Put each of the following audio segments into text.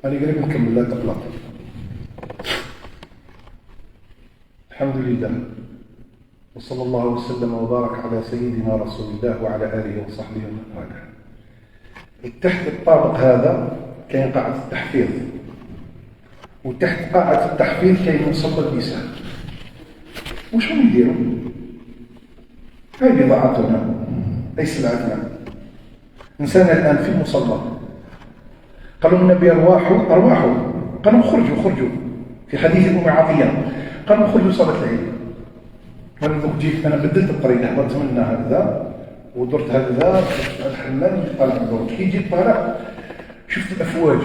أنا قريب نكمل لا تقلق. الحمد لله وصلى الله وسلم وبارك على سيدنا رسول الله وعلى آله وصحبه ومن والاه. تحت الطابق هذا كاين قاعة التحفيظ، وتحت قاعة التحفيظ كاين مصلى النساء. وش هم يديروا؟ هاي بضاعتنا، أي سلعتنا. إنسان الآن في المصلى قالوا النبي أرواحوا قالوا خرجوا في حديث أم عطية قالوا خرجوا صلاة العيد. ولذلك جيت أنا بدلت الطريقة، هبطت منها هكذا ودرت هكذا على الحمام طالع الدور. كي جيت طالع شفت الأفواج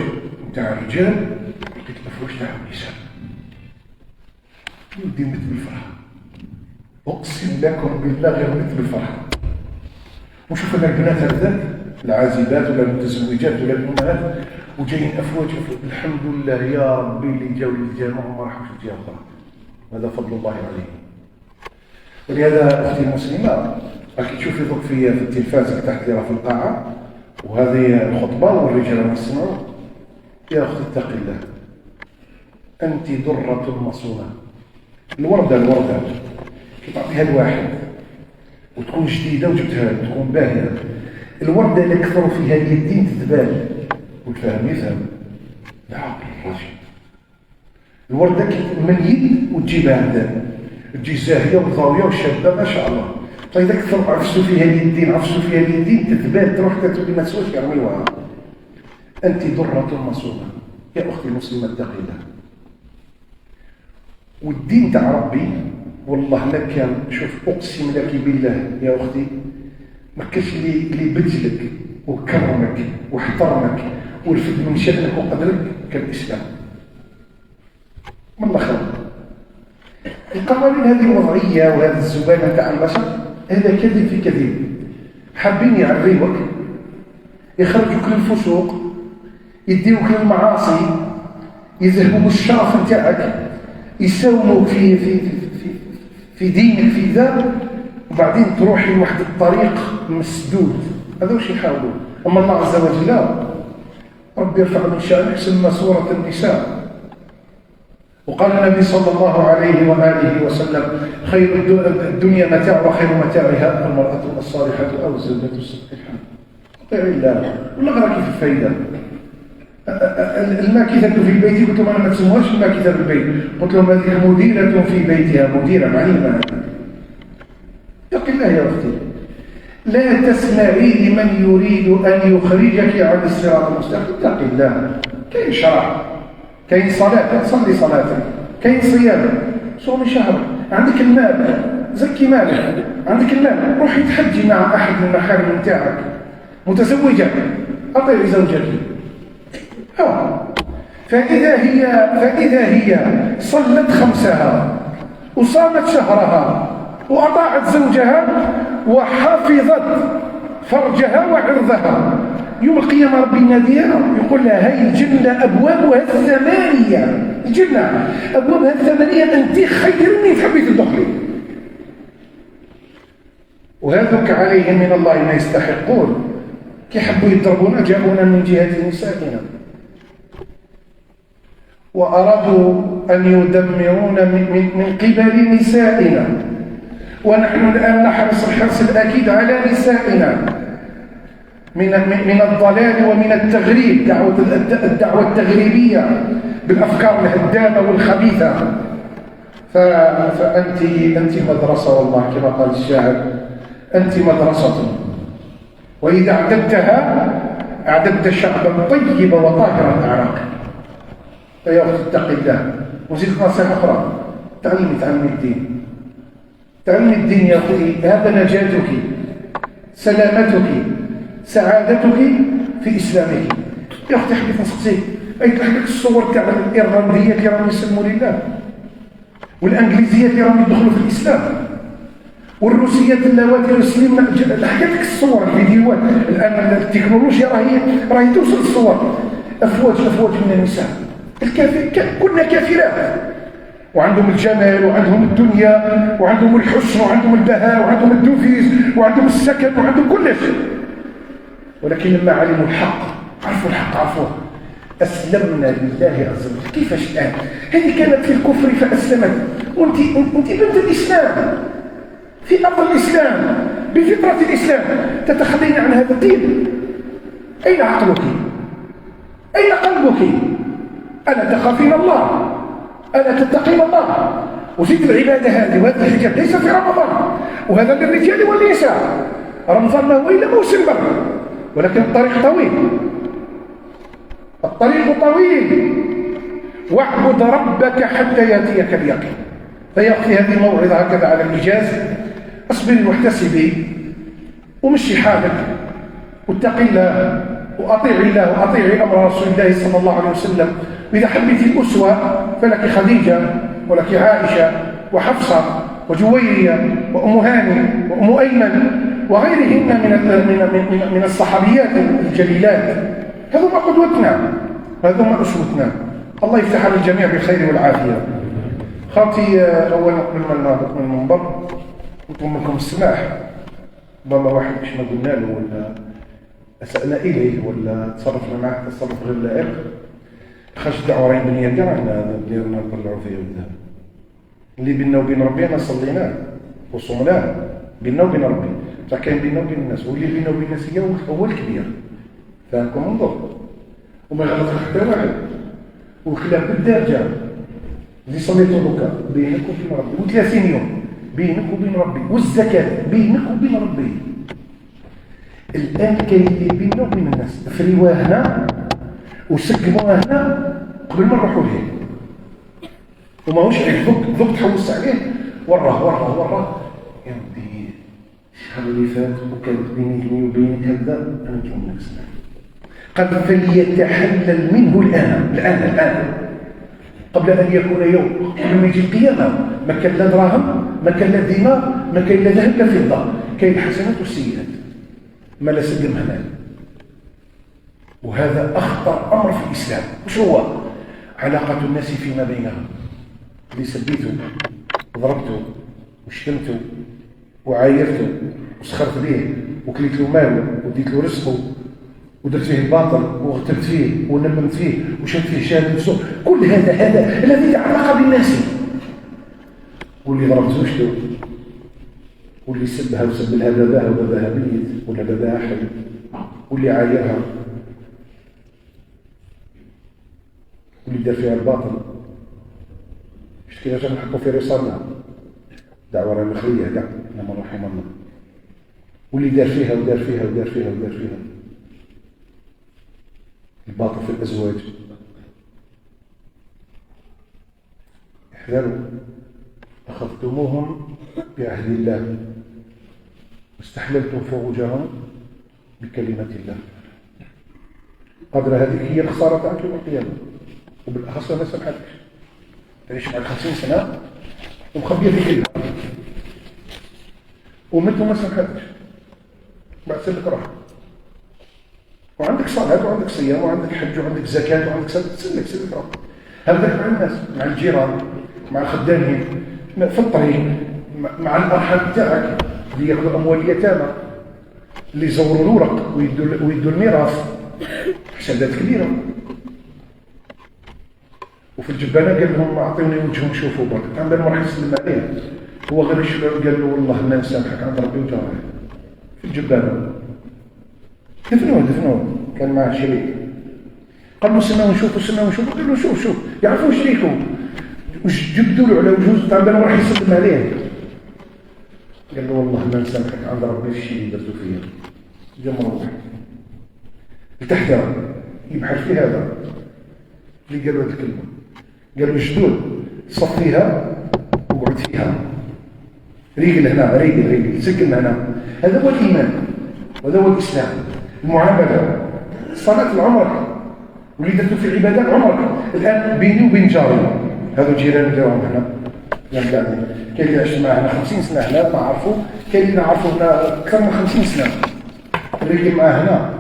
نتاع الرجال، لقيت الأفواج تاع النساء. ودي مت بالفرحة، أقسم لكم بالله غير مت بالفرحة. وشوف أنا البنات هذاك العازبات ولا المتزوجات ولا الأمهات وجايين أفواج. الحمد لله يا ربي اللي جاوا للجامع وما راحوش الجهة الأخرى، هذا فضل الله عليهم. ولهذا أختي المسلمة راكي تشوفي ضوء في التلفاز تحت لي راه في القاعة وهذه الخطبة والرجال يسمعوا. يا أختي اتقي الله، أنت درة مصونة. الوردة كي تعطيها لواحد وتكون جديدة وجبتها تكون باهية، الوردة اللي كثروا فيها اليدين تتبال والفهم يفهم العقل الرجل. الوردة من يد وتجيبها عندها تجي زاهية وضاوية وشابة ما شاء الله. فإذا كثر عفسوا فيها اليدين تتبال تروح تتبال ما تسواش يعملوها. أنت درة مصونة يا أختي المسلمة اتقي الله. والدين تاع ربي والله ما كان، شوف أقسم لك بالله يا أختي ما كاش اللي بجلك وكرمك واحترمك ورفد من شأنك وقدرك كالإسلام. من الله خلق القوانين هذه الوضعية وهذه الزبالة تاع البشر، هذا كذب في كذب. حابين يعريوك، يخرجوك للفسوق، يديوك للمعاصي، يذهبوا الشرف نتاعك، يساوموك في دينك في ذا، وبعدين تروح لواحد الطريق مسدود. هذا وش يحاولوا. أما الله عز وجل ربي يرفع من شأنك سمى سورة النساء، وقال النبي صلى الله عليه وآله وسلم خير الدنيا متاع وخير متاعها المرأة الصالحة أو الزوجة الصالحة. اطيع الله ولا غير كيف الفايدة. الماكثة في البيت قلت لهم أنا ما تسموهاش الماكثة في البيت، قلت لهم هذه مديرة في بيتها، مديرة معلمة. اتق الله يا أختي، لا تسمعي لمن يريد أن يخرجك عن الصراط المستقيم. اتق الله. كاين شرع، كاين صلاة صلي صلاتك، كاين صيام صوم شهر، عندك المال زكي مالك، عندك المال روحي تحجي مع أحد من المحارم نتاعك، متزوجة أطيعي زوجك. فإذا هي صلت خمسها وصامت شهرها وأطاعت زوجها وحفظت فرجها وعرضها، يوم القيامة ربي يناديها يقول لها هاي الجنة أبوابها الثمانية، الجنة أبوابها الثمانية أنت خير من تحبي تدخلي. وهذوك عليهم من الله ما يستحقون. كي حبوا يضربونا جاءونا من جهة نسائنا وأرادوا أن يدمرونا من قبل نسائنا، ونحن الآن نحرص الحرص الأكيد على نسائنا من الضلال ومن التغريب، الدعوة التغريبية بالأفكار الهدامة والخبيثة. فأنت مدرسة والله كما قال الشاعر، أنت مدرسة، وإذا أعددتها أعددت شعبا طيبا وطاهرا الأعراق. فيا أخي اتق الله. وزيدك نصيحة أخرى، تعلمي الدين. تعلمي الدين يا أخي، هذا نجاتك، سلامتك، سعادتك في إسلامك. يا أختي حبيت نسقسيك، أي تحكيك الصور تاع الإيرلنديات اللي راهم يسلموا لله، والأنجليزيات اللي راهم يدخلوا في الإسلام، والروسيات اللواتي يسلمنا. حكيتك الصور الفيديوهات الآن التكنولوجيا راهي توصل الصور. أفواج من النساء كنا كافرات، وعندهم الجمال وعندهم الدنيا وعندهم الحسن وعندهم البهاء وعندهم الدوفيز وعندهم السكن وعندهم كل شيء، ولكن لما علموا الحق عرفوا الحق، عرفوه أسلمنا لله عز وجل. كيفاش الآن؟ هذه كانت في الكفر فأسلمت، وأنت بنت الإسلام في أرض الإسلام بفطرة الإسلام تتخلين عن هذا الدين. أين عقلك؟ أين قلبك؟ ألا تخافين الله؟ ألا تتقين الله؟ وزيد العبادة هذه وهذا الحجاب ليس في رمضان، وهذا للرجال والنساء. رمضان ما هو إلا موسم بر، ولكن الطريق طويل، الطريق طويل. واعبد ربك حتى يأتيك اليقين. فيأتي هذه الموعظة هكذا على الإيجاز. اصبري واحتسبي ومشي حالك واتقي الله وأطيعي الله وأطيعي أمر رسول الله صلى الله عليه وسلم. وإذا حبيتي الأسوة فلك خديجة ولك عائشة وحفصة وجويرية وأم هاني وأم أيمن وغيرهن من الصحابيات الجليلات. هذوما قدوتنا، هذوما أسوتنا. الله يفتح على الجميع بالخير والعافية. خاطي أول قبل ما نهبط من المنبر نطلب منكم السماح. ربما واحد مش ما قلنا له ولا أسألنا إليه ولا تصرفنا معه تصرف غير لائق، خرج دعوة راهي بنية كاعنا ديرنا نطلعوا فيها وذا اللي بيننا وبين ربنا صليناه وصمناه بيننا وبين ربي، بصح كاين بيننا وبين الناس، واللي بيننا وبين الناس هو الكبير. فهمكم انظر وما يغلط حتى واحد. وخلاف بالدرجة اللي صليتوا بكا بينك وبين ربي، و30 يوم بينك وبين ربي، والزكاة بينك وبين ربي. الآن كاين اللي بيننا وبين الناس فريواه هنا وسكبوها هنا قبل ما نروحوا ليه، وماهوش عيب ذوق تحوس عليه وراه يا ودي الشهر اللي فات وكانت بيني وبينك هكذا انا نجوم لك سمع. قال فليتحلل منه الآن قبل أن يكون يوم، قبل ما يجي القيامة ما كان لا دراهم، ما كان لا دينار، ما كان لا ذهب لا فضة، كاين الحسنات والسيئات. ما لا سلم هنا. وهذا أخطر أمر في الإسلام. وش هو؟ علاقة الناس فيما بينهم. اللي سبيته وضربته وشتمته وعايرته وسخرت به وكليت له ماله وديت له رزقه ودرت فيه الباطل واغتبت فيه ونممت فيه وشدت فيه شهادة السوء، كل هذا الذي له علاقة بالناس. واللي ضرب زوجته واللي سبها وسب لها باباها وباباها ميت ولا باباها حي، واللي عايرها واللي دار فيها الباطل. مش كده عشان نحطوا في رصادنا دعوة رمخية كاع لما رحم الله، واللي دار فيها الباطل في الأزواج. احذروا، أخذتموهم بعهد الله واستحللتم فروجهم بكلمة الله. قدر هذه هي الخسارة تاعك يوم القيامة. وبالأخص ما سمحتش تعيش مع 50 سنة ومخبية في كلها ومت وما سمحتش، بعد سلك راح وعندك صلاة وعندك صيام وعندك حج وعندك زكاة وعندك سلك راح. هذا مع الناس، مع الجيران، مع الخدامين، في الطريق، مع الأرحام تاعك اللي ياخذوا أموال اليتامى، اللي يزوروا الورق ويدوا الميراث، حسابات كبيرة. وفي الجبانة قال لهم أعطوني وجههم شوفوا برك، عندنا ما راح يسلم عليه، هو غير يشبع قال له والله ما نسامحك عند ربي وجاره. في الجبانة دفنوه كان معه شريك، قال له سنة ونشوف، قال له شوف يعرفوا شريكه وش جبدوا له على وجوز تاع بان راح يسلم عليه. قال له والله ما نسامحك عند ربي في الشيء اللي درتو فيا. جا مروح لتحترم يبحث في هذا اللي قالوا هذه الكلمة، قالوا جدود صفيها وقعد فيها، ريقل هنا ريقل سكن هنا. هذا هو الإيمان وهذا هو الإسلام. المعاملة الصلاة العمرك واللي درتو في العبادات عمرك. الآن بيني وبين جاري هذا جيران داهم هنا يعني كاين اللي عشت معاه هنا 50 سنة هنا ما عرفوا، كاين اللي نعرفوا هنا أكثر من 50 سنة اللي معاه هنا،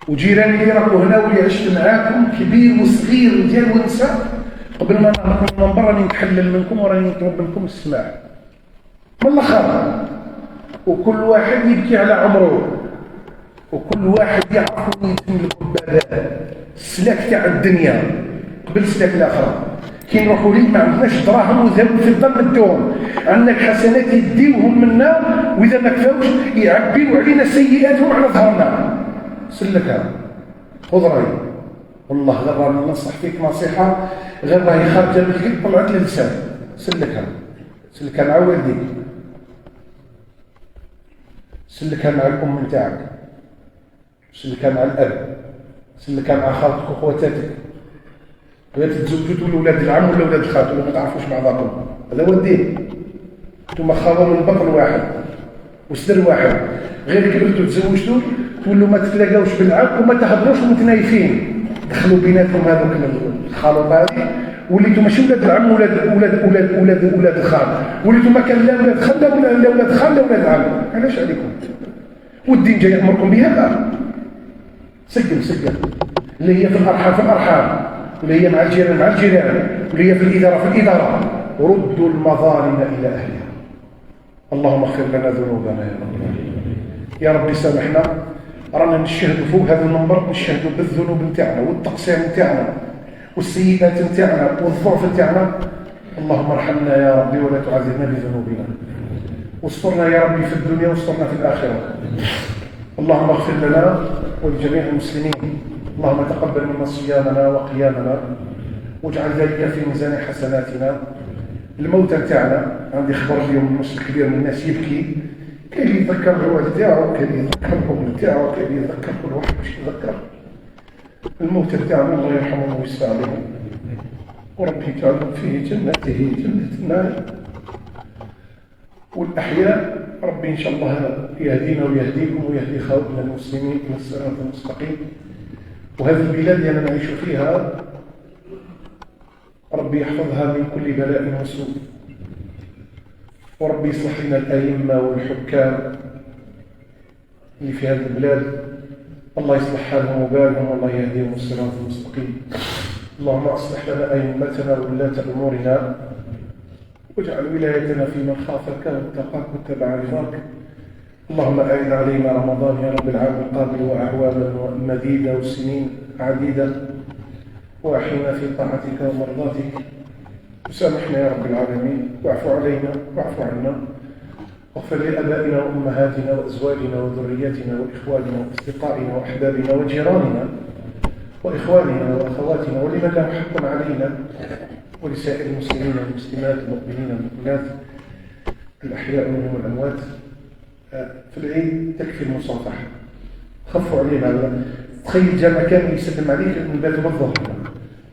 وجيراني اللي راكوا هنا واللي عشت معاكم كبير وصغير رجال ونساء. قبل ما نهرب من برا راني نتحلل منكم وراني نطلب منكم السماع من الاخر، وكل واحد يبكي على عمره وكل واحد يعرف وين يتملك باباه السلاك تاع الدنيا قبل السلاك الاخر. كي نروحوا ليه ما عندناش دراهم وذهب وفضه ندوهم، عندنا حسنات يديوهم منا، واذا ما كفاوش يعبيوا علينا سيئاتهم على ظهرنا. سلكها خذ راي، والله غير راني ننصح فيك نصيحه غير راهي خارجه من القلب طلعت للسان. سلكها مع والديك، سلكها مع الام نتاعك، سلكها مع الاب، سلكها مع خالتك وخواتاتك. ولا تتزوجوا تولوا ولاد العم ولا ولاد الخال ولا ما تعرفوش بعضكم، هذا هو الدين. انتم خاوه من بطن واحد وسر واحد، غير كبرتوا تزوجتوا تولوا ما تتلاقاوش بالعاب وما تهضروش ومتنايفين، دخلوا بيناتكم هذوك الخلطه هذه، وليتوا ماشي ولاد العم ولاد الخال، وليتوا ما كان لا ولاد خال لا ولاد خال لا ولاد عم. علاش عليكم؟ والدين جاي يامركم بهذا. سجل اللي هي في الارحام، واللي هي مع الجيران، واللي هي في الإدارة. ردوا المظالم إلى أهلها. اللهم اغفر لنا ذنوبنا يا رب سامحنا. رانا نشهدوا فوق هذا المنبر، نشهدوا بالذنوب نتاعنا والتقصير نتاعنا والسيئات نتاعنا والضعف نتاعنا. اللهم ارحمنا يا ربي ولا تعذبنا بذنوبنا، واسترنا يا ربي في الدنيا واسترنا في الآخرة. اللهم اغفر لنا ولجميع المسلمين. اللهم تقبل منا صيامنا وقيامنا واجعل ذلك في ميزان حسناتنا. الموتى نتاعنا عندي خبر اليوم النص الكبير من الناس يبكي، كاين اللي يذكر العواد نتاعو، كاين اللي يذكر الام نتاعو، كاين اللي يذكر كل واحد باش يذكر الموتى نتاعنا. الله يرحمهم ويسع عليهم وربي يجعلهم فيه جنته جنة النعيم. والأحياء ربي إن شاء الله يهدينا ويهديكم ويهدي خاوتنا المسلمين إلى الصراط المستقيم. وهذه البلاد اللي نعيش فيها ربي يحفظها من كل بلاء وسوء، وربي يصلح لنا الأئمة والحكام اللي في هذه البلاد، الله يصلح حالهم وبالهم والله يهديهم الصراط المستقيم. اللهم أصلح لنا أئمتنا وولاة أمورنا، واجعل ولايتنا في من خافك واتقاك واتبع رضاك. اللهم أعد علينا رمضان يا رب العام القابل وأعواما مديدة وسنين عديدة، وأحينا في طاعتك ومرضاتك، وسامحنا يا رب العالمين، واعف علينا واعف عنا، واغفر لآبائنا وأمهاتنا وأزواجنا وذرياتنا وإخواننا وأصدقائنا وأحبابنا وجيراننا وإخواننا وأخواتنا ولمن له حق علينا، ولسائر المسلمين والمسلمات المؤمنين والمؤمنات الأحياء منهم والأموات. في العيد تكفي المصافحة، خفوا علينا. تخيل جامع كامل يسلم عليك من بات بالظهر،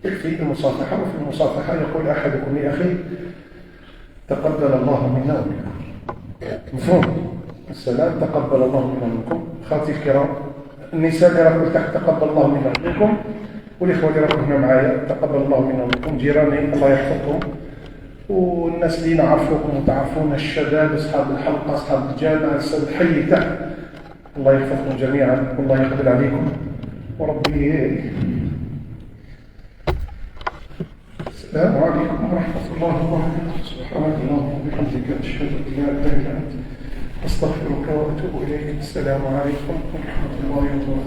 تكفي المصافحة. وفي المصافحة يقول أحدكم لأخيه تقبل الله منا ومنكم. مفهوم؟ السلام تقبل الله منا ومنكم. أخواتي الكرام، النساء اللي راكم تحت تقبل الله منا ومنكم، والإخوة اللي راكم هنا معايا تقبل الله منا ومنكم. جيراني الله يحفظكم، والناس اللي نعرفوكم وتعرفون، الشباب أصحاب الحلقة أصحاب الجامعة الحي تحت، الله يحفظكم جميعا والله يقبل عليكم وربي. السلام عليكم ورحمة الله وبركاته. سبحانك اللهم وبحمدك أشهد أن لا إله إلا أنت أستغفرك وأتوب إليك. السلام عليكم ورحمة الله وبركاته.